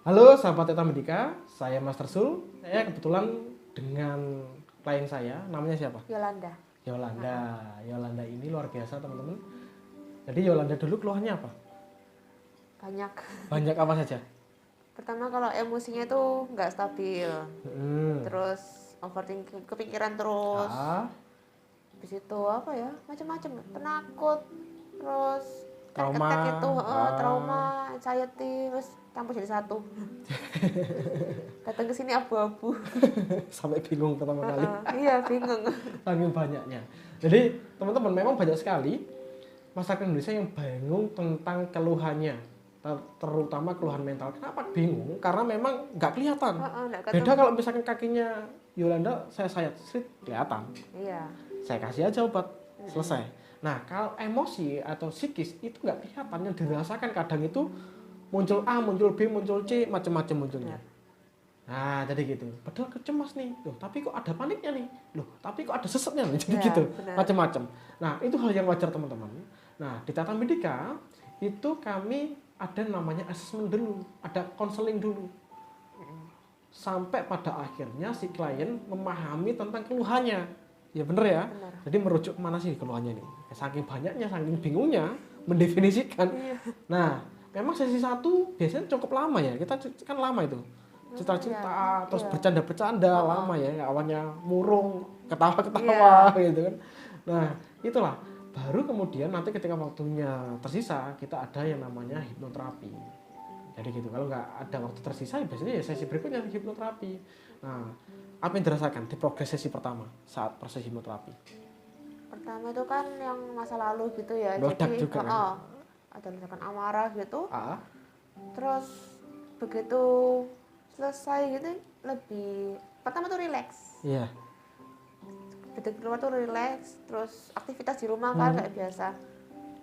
Halo sahabat Teta Medika, saya Master Sul. Saya kebetulan dengan klien saya, namanya siapa? Yolanda. Yolanda. Yolanda ini luar biasa teman-teman. Jadi Yolanda dulu keluhannya apa? Banyak. Banyak apa saja? Pertama kalau emosinya tuh nggak stabil. Hmm. Terus overthinking, kepikiran terus. Ah, Habis itu apa ya? Macam-macam. Penakut. Terus trauma. attack itu, trauma, Ah. anxiety, terus campur jadi satu. Datang ke sini abu-abu. Sampai bingung pertama kali. Iya, bingung. Saking banyaknya. Jadi teman-teman memang banyak sekali masyarakat Indonesia yang bingung tentang keluhannya, terutama keluhan mental. Kenapa bingung? Karena memang nggak kelihatan. Nggak Beda ketemu. kalau misalkan kakinya Yolanda saya sayat street kelihatan. Iya. Saya kasih aja obat, selesai. Nah kalau emosi atau psikis itu nggak kelihatan, yang dirasakan kadang itu muncul A, muncul B, muncul C, macam-macam munculnya. Nah jadi gitu. Padahal kecemas nih, loh tapi kok ada paniknya nih, loh tapi kok ada sesetnya nih, jadi Ya, gitu, benar. macam-macam. Nah itu hal yang wajar teman-teman. Nah di Tata Medika itu kami ada namanya assessment dulu, ada konseling dulu, sampai pada akhirnya si klien memahami tentang keluhannya. Ya bener ya. Benar. Jadi merujuk kemana sih keluhannya nih? Saking banyaknya, saking bingungnya mendefinisikan. Iya. Nah, memang sesi satu biasanya cukup lama ya. Kita kan lama itu. Cerita-cerita, terus Iya. bercanda-bercanda lama ya. Awalnya murung, ketawa-ketawa gitu kan. Nah, itulah. Baru kemudian nanti ketika waktunya tersisa, kita ada yang namanya hipnoterapi. Jadi gitu. Kalau nggak ada waktu tersisa, ya biasanya ya sesi berikutnya hipnoterapi. Nah, apa yang dirasakan di progres sesi pertama saat proses hipnoterapi? Pertama itu kan yang masa lalu gitu ya. Meledak Jadi, juga kan? ada misalkan amarah gitu. Ah, Terus begitu selesai gitu lebih pertama tuh relax. iya. Begitu keluar tuh relax, terus aktivitas di rumah kan kayak biasa.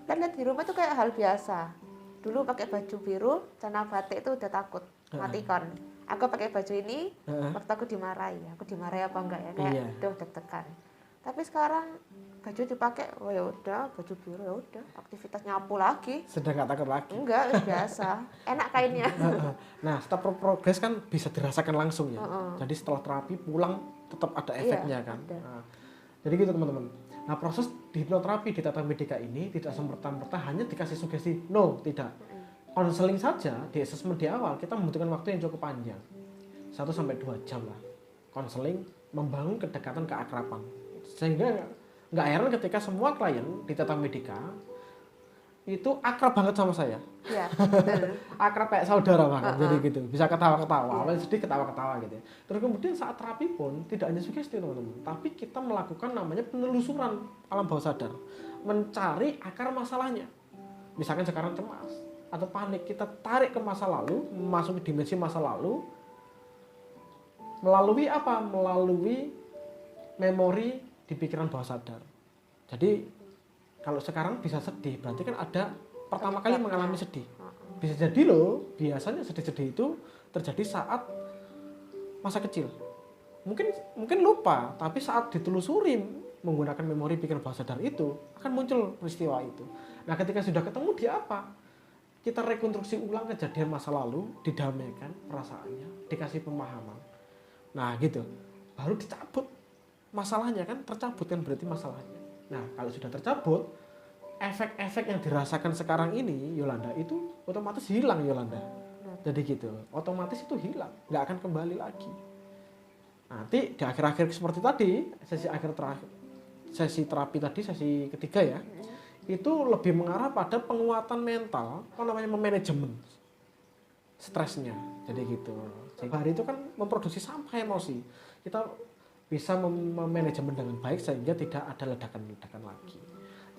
Dan lihat di rumah tuh kayak hal biasa. Dulu pakai baju biru, celana batik itu udah takut, matikan. Aku pakai baju ini, waktu aku dimarahi apa enggak ya, kayak Iya. udah deg-degan. Tapi sekarang baju dipakai, oh ya udah, baju biru ya udah, aktivitas nyapu lagi. Sudah nggak takut lagi. Enggak, udah biasa. Enak kainnya. Nah, setelah progres kan bisa dirasakan langsung ya. Jadi setelah terapi pulang tetap ada efeknya kan. ada. Nah, jadi gitu teman-teman. Nah, proses di hipnoterapi di Tata Medika ini tidak serta-merta hanya dikasih sugesti. No, tidak. Konseling saja di assessment di awal kita membutuhkan waktu yang cukup panjang. 1-2 jam lah. Konseling membangun kedekatan keakraban. Sehingga nggak heran ketika semua klien di Tata Medika itu akrab banget sama saya. Iya, betul. Akrab kayak saudara banget, jadi gitu. Bisa ketawa-ketawa, awalnya sedih ketawa-ketawa gitu ya. Terus kemudian saat terapi pun tidak hanya sugesti teman-teman, tapi kita melakukan namanya penelusuran alam bawah sadar, mencari akar masalahnya. Misalkan sekarang cemas atau panik, kita tarik ke masa lalu, memasuki dimensi masa lalu, melalui apa? Melalui memori di pikiran bawah sadar. Jadi kalau sekarang bisa sedih, berarti kan ada pertama kali mengalami sedih. Bisa jadi loh, biasanya sedih-sedih itu terjadi saat masa kecil. Mungkin lupa, tapi saat ditelusuri menggunakan memori pikiran bawah sadar itu akan muncul peristiwa itu. Nah, ketika sudah ketemu dia apa? Kita rekonstruksi ulang kejadian masa lalu, didamaikan perasaannya, dikasih pemahaman. Nah, gitu. Baru dicabut masalahnya kan, tercabut kan berarti masalahnya. Nah, kalau sudah tercabut, efek-efek yang dirasakan sekarang ini Yolanda itu otomatis hilang Yolanda. Jadi gitu, otomatis itu hilang, nggak akan kembali lagi. Nanti di akhir-akhir seperti tadi, sesi akhir terakhir, sesi terapi tadi, sesi ketiga ya, itu lebih mengarah pada penguatan mental, apa namanya, memanajemen stresnya. Jadi gitu. Jadi hari itu kan memproduksi sampah emosi. Kita bisa memanajemen dengan baik sehingga tidak ada ledakan-ledakan lagi.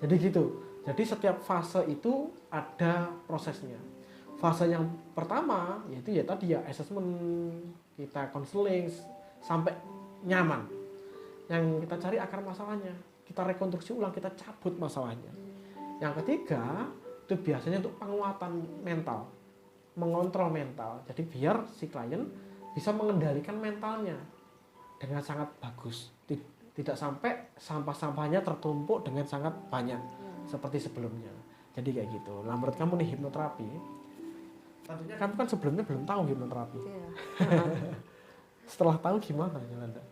Jadi gitu. Jadi setiap fase itu ada prosesnya. Fase yang pertama yaitu ya tadi ya assessment, kita konseling sampai nyaman. Yang kita cari akar masalahnya, kita rekonstruksi ulang, kita cabut masalahnya. Yang ketiga itu biasanya untuk penguatan mental, mengontrol mental. Jadi biar si klien bisa mengendalikan mentalnya dengan sangat bagus. Tidak sampai sampah-sampahnya tertumpuk dengan sangat banyak seperti sebelumnya. Jadi kayak gitu. Nah, menurut kamu nih hipnoterapi Tadinya kamu kan sebelumnya belum tahu hipnoterapi. Iya. Setelah tahu gimana Yolanda?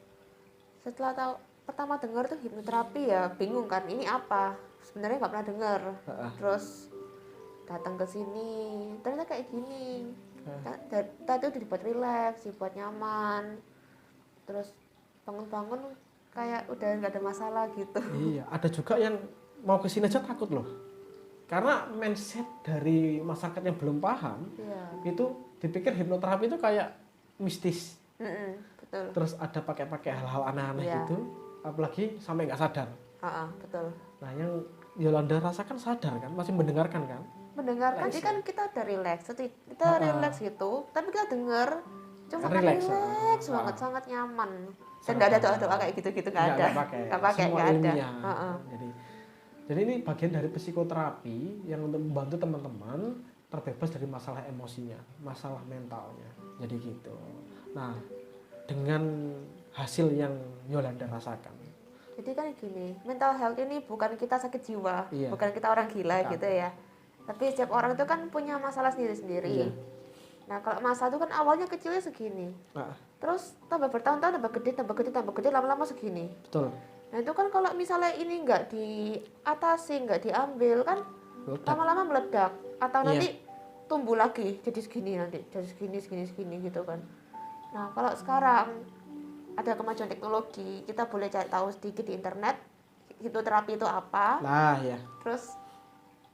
Setelah tahu pertama dengar tuh hipnoterapi ya bingung kan ini apa, sebenarnya nggak pernah dengar. Terus datang ke sini ternyata kayak gini. Tadi udah dibuat rileks, dibuat nyaman, terus bangun-bangun kayak udah nggak ada masalah gitu. Iya, ada juga yang mau ke sini aja takut loh. Karena mindset dari masyarakat yang belum paham, Iya. itu dipikir hipnoterapi itu kayak mistis. Betul. Terus ada pakai hal-hal aneh-aneh Iya. gitu, apalagi sampai nggak sadar. Betul. Nah, yang Yolanda rasakan sadar kan, masih mendengarkan kan? Mendengarkan Relax, jadi kan kita udah relax, kita relax gitu, tapi kita denger cuma Relax, relax banget, sangat nyaman. Dan Sangat nggak ada nyaman. doa-doa kayak gitu-gitu, nggak ada. Nggak pakai, Semua nggak ada. ilmiah. Jadi ini bagian dari psikoterapi yang untuk membantu teman-teman terbebas dari masalah emosinya, masalah mentalnya. Jadi gitu. Nah, dengan hasil yang Yolanda rasakan. Jadi kan gini, mental health ini bukan kita sakit jiwa, Iya. bukan kita orang gila Bukan. gitu ya. Tapi setiap orang itu kan punya masalah sendiri-sendiri. Iya. Nah kalau masalah itu kan awalnya kecilnya segini, Nah, terus tambah bertahun-tahun tambah gede, lama-lama segini. betul. Nah itu kan kalau misalnya ini nggak diatasi, nggak diambil kan Meledak. lama-lama meledak atau Iya. nanti tumbuh lagi jadi segini nanti jadi segini gitu kan. Nah kalau sekarang ada kemajuan teknologi, kita boleh cari tahu sedikit di internet hipnoterapi itu apa, Nah, ya. terus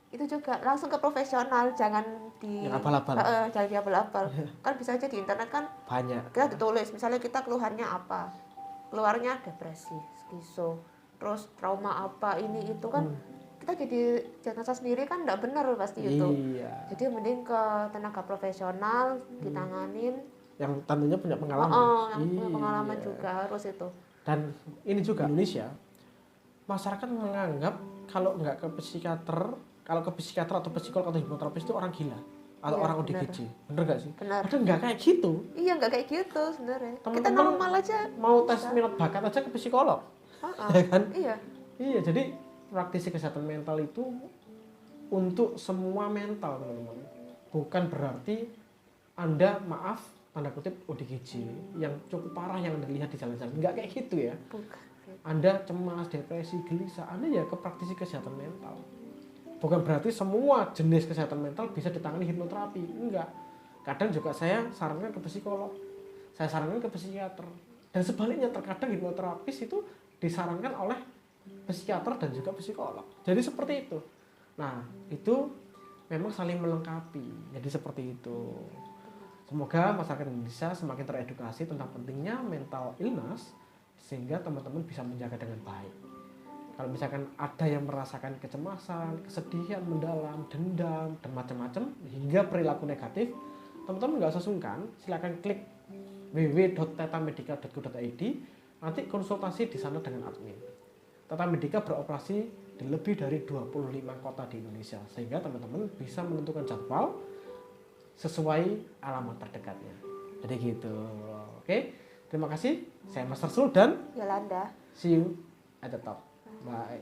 itu juga langsung ke profesional, jangan Yang abal-abal. jangan diabal-abal. Kan bisa aja di internet kan Banyak. kita ditulis misalnya kita keluhannya apa, keluarnya depresi, skizo, terus trauma apa ini itu kan kita jadi diagnosa sendiri kan nggak benar pasti itu. Iya. Jadi mending ke tenaga profesional ditanganin. Yang tentunya punya pengalaman. Yang punya pengalaman Iya. juga harus itu. Dan ini juga Indonesia, masyarakat menganggap kalau nggak ke psikiater, kalau ke psikiater atau psikolog atau hipnoterapis itu orang gila atau Iya, orang ODGJ. Bener nggak sih? Benar. Padahal nggak kayak gitu. Iya nggak kayak gitu sebenarnya. Kita Teman-teman normal aja. Mau tes minat bakat aja ke psikolog. Ya kan? Iya. Iya, jadi praktisi kesehatan mental itu untuk semua mental, teman-teman. Bukan berarti Anda, maaf, tanda kutip ODGJ yang cukup parah yang Anda lihat di jalan-jalan. Nggak kayak gitu ya. Bukan. Anda cemas, depresi, gelisah, Anda ya ke praktisi kesehatan mental. Bukan berarti semua jenis kesehatan mental bisa ditangani hipnoterapi. Enggak. Kadang juga saya sarankan ke psikolog. Saya sarankan ke psikiater. Dan sebaliknya terkadang hipnoterapis itu disarankan oleh psikiater dan juga psikolog. Jadi seperti itu. Nah, itu memang saling melengkapi. Jadi seperti itu. Semoga masyarakat Indonesia semakin teredukasi tentang pentingnya mental illness sehingga teman-teman bisa menjaga dengan baik. Kalau misalkan ada yang merasakan kecemasan, kesedihan mendalam, dendam, dan macam-macam hingga perilaku negatif, teman-teman nggak usah sungkan, silakan klik www.tetamedica.co.id, nanti konsultasi di sana dengan admin. Tata Medica beroperasi di lebih dari 25 kota di Indonesia, sehingga teman-teman bisa menentukan jadwal sesuai alamat terdekatnya. Jadi gitu. Oke, terima kasih. Saya Master Sul dan Yolanda. see you at the top. Bye.